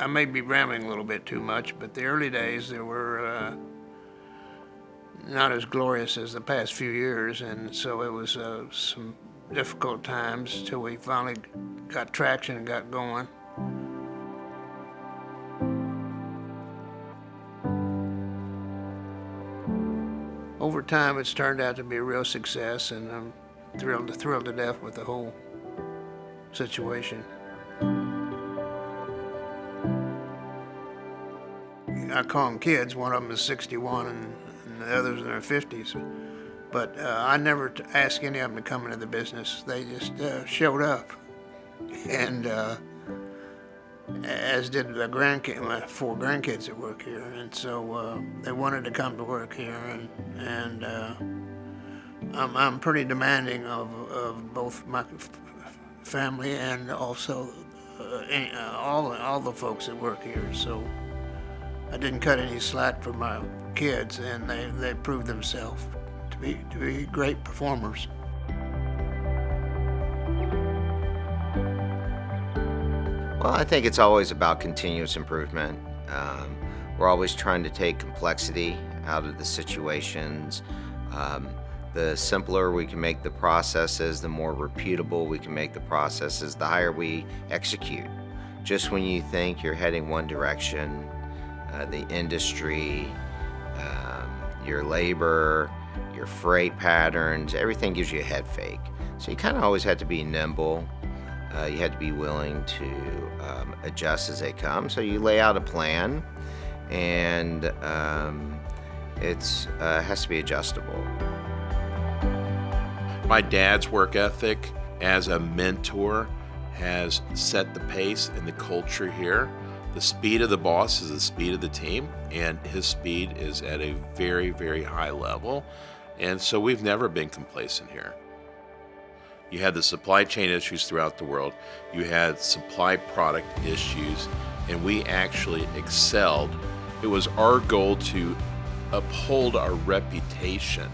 I may be rambling a little bit too much, but the early days, they were not as glorious as the past few years, and so it was some difficult times till we finally got traction and got going. Over time, it's turned out to be a real success, and I'm thrilled to death with the whole situation. I call them kids. One of them is 61, and the others in their 50s. But I never asked any of them to come into the business. They just showed up, and as did my 4 grandkids that work here, and so they wanted to come to work here, and I'm pretty demanding of both my family and also all the folks that work here. So I didn't cut any slack for my kids, and they proved themselves to be great performers. Well, I think it's always about continuous improvement. We're always trying to take complexity out of the situations. The simpler we can make the processes, the more repeatable we can make the processes, the higher we execute. Just when you think you're heading one direction, the industry, your labor, your freight patterns, everything gives you a head fake. So you kind of always have to be nimble. You had to be willing to adjust as they come. So you lay out a plan, and it has to be adjustable. My dad's work ethic as a mentor has set the pace and the culture here. The speed of the boss is the speed of the team, and his speed is at a very, very high level. And so we've never been complacent here. You had the supply chain issues throughout the world. You had supply product issues, and we actually excelled. It was our goal to uphold our reputation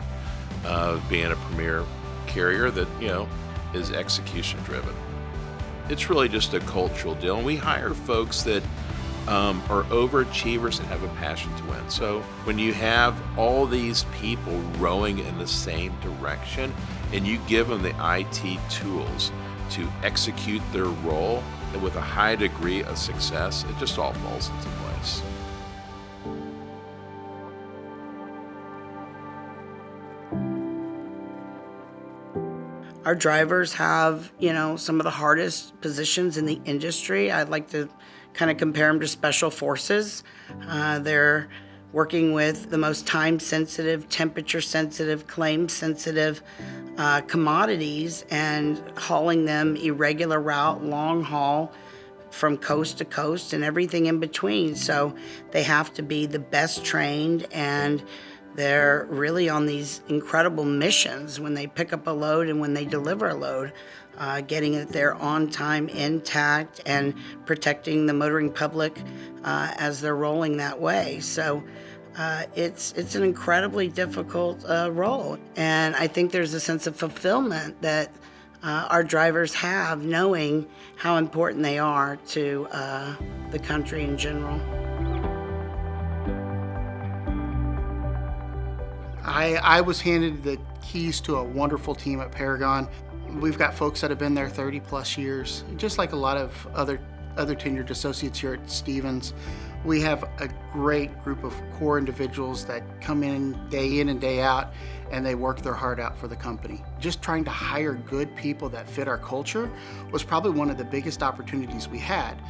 of being a premier carrier that, is execution driven. It's really just a cultural deal, and we hire folks that are overachievers and have a passion to win. So when you have all these people rowing in the same direction, and you give them the IT tools to execute their role and with a high degree of success, it just all falls into place. Our drivers have, some of the hardest positions in the industry. I'd like to kind of compare them to special forces. They're working with the most time-sensitive, temperature-sensitive, claim-sensitive commodities and hauling them irregular route, long haul, from coast to coast and everything in between. So they have to be the best trained, and they're really on these incredible missions when they pick up a load and when they deliver a load, getting it there on time, intact, and protecting the motoring public as they're rolling that way. So it's an incredibly difficult role, and I think there's a sense of fulfillment that our drivers have, knowing how important they are to the country in general. I was handed the keys to a wonderful team at Paragon. We've got folks that have been there 30 plus years, just like a lot of other tenured associates here at Stevens. We have a great group of core individuals that come in and day out, and they work their heart out for the company. Just trying to hire good people that fit our culture was probably one of the biggest opportunities we had.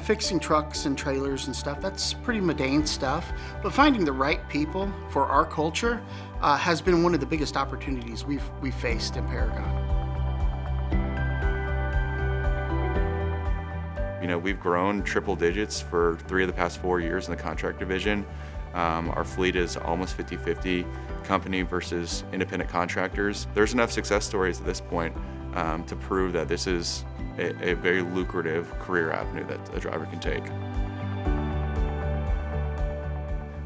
Fixing trucks and trailers and stuff, that's pretty mundane stuff, but finding the right people for our culture has been one of the biggest opportunities we've faced in Paragon. We've grown triple digits for 3 of the past 4 years in the contract division. Our fleet is almost 50-50 company versus independent contractors. There's enough success stories at this point to prove that this is a very lucrative career avenue that a driver can take.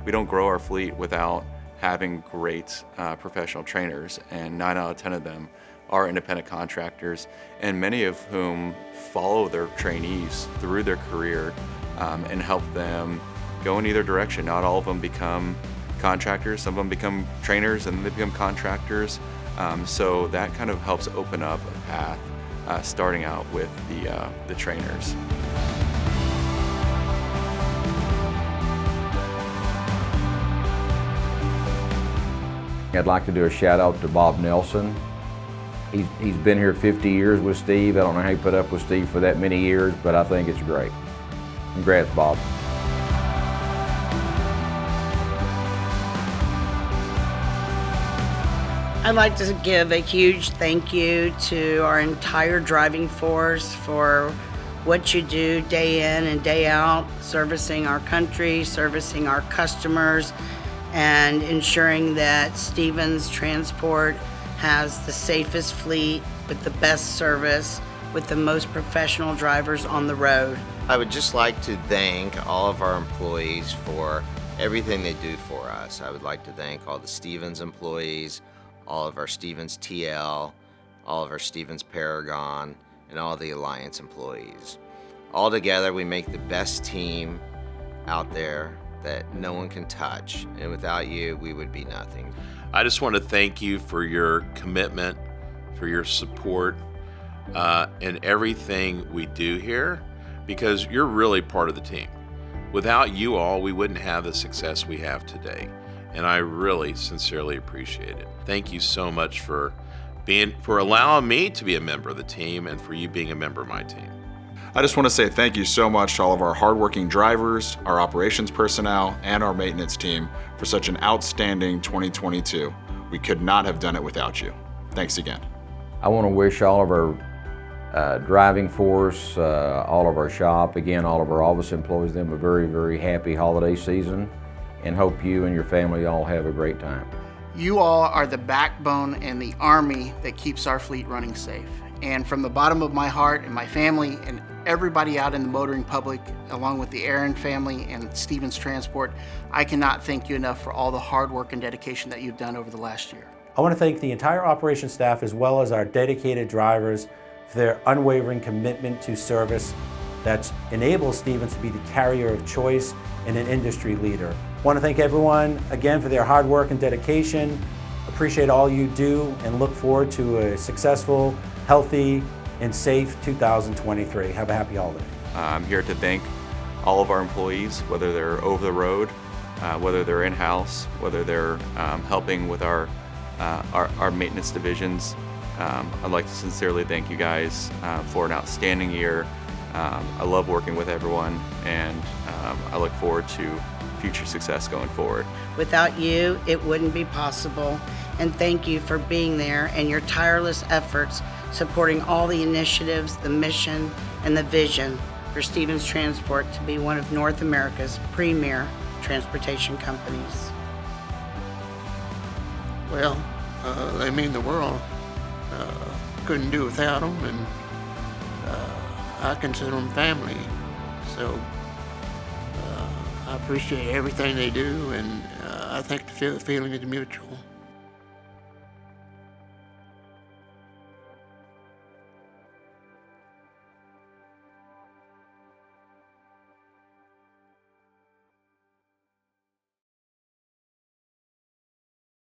We don't grow our fleet without having great professional trainers, and 9 out of 10 of them are independent contractors, and many of whom follow their trainees through their career and help them go in either direction. Not all of them become contractors, some of them become trainers and then they become contractors. So that kind of helps open up a path starting out with the trainers. I'd like to do a shout out to Bob Nelson. He's been here 50 years with Steve. I don't know how he put up with Steve for that many years, but I think it's great. Congrats, Bob. I'd like to give a huge thank you to our entire driving force for what you do day in and day out, servicing our country, servicing our customers, and ensuring that Stevens Transport has the safest fleet with the best service, with the most professional drivers on the road. I would just like to thank all of our employees for everything they do for us. I would like to thank all the Stevens employees, all of our Stevens TL, all of our Stevens Paragon, and all the Alliance employees. All together, we make the best team out there that no one can touch, and without you, we would be nothing. I just want to thank you for your commitment, for your support, in everything we do here, because you're really part of the team. Without you all, we wouldn't have the success we have today, and I really sincerely appreciate it. Thank you so much for allowing me to be a member of the team and for you being a member of my team. I just want to say thank you so much to all of our hardworking drivers, our operations personnel, and our maintenance team for such an outstanding 2022. We could not have done it without you. Thanks again. I want to wish all of our driving force, all of our shop, again, all of our office employees, them a very, very happy holiday season, and hope you and your family all have a great time. You all are the backbone and the army that keeps our fleet running safe. And from the bottom of my heart and my family and everybody out in the motoring public, along with the Aaron family and Stevens Transport, I cannot thank you enough for all the hard work and dedication that you've done over the last year. I want to thank the entire operations staff as well as our dedicated drivers for their unwavering commitment to service that enables Stevens to be the carrier of choice and an industry leader. I want to thank everyone again for their hard work and dedication. Appreciate all you do and look forward to a successful, healthy, and safe 2023. Have a happy holiday. I'm here to thank all of our employees, whether they're over the road, whether they're in-house, whether they're helping with our maintenance divisions. I'd like to sincerely thank you guys for an outstanding year. I love working with everyone, and I look forward to future success going forward. Without you, it wouldn't be possible. And thank you for being there and your tireless efforts supporting all the initiatives, the mission, and the vision for Stevens Transport to be one of North America's premier transportation companies. Well, they mean the world. Couldn't do without them, and I consider them family. So I appreciate everything they do, and I think the feeling is mutual.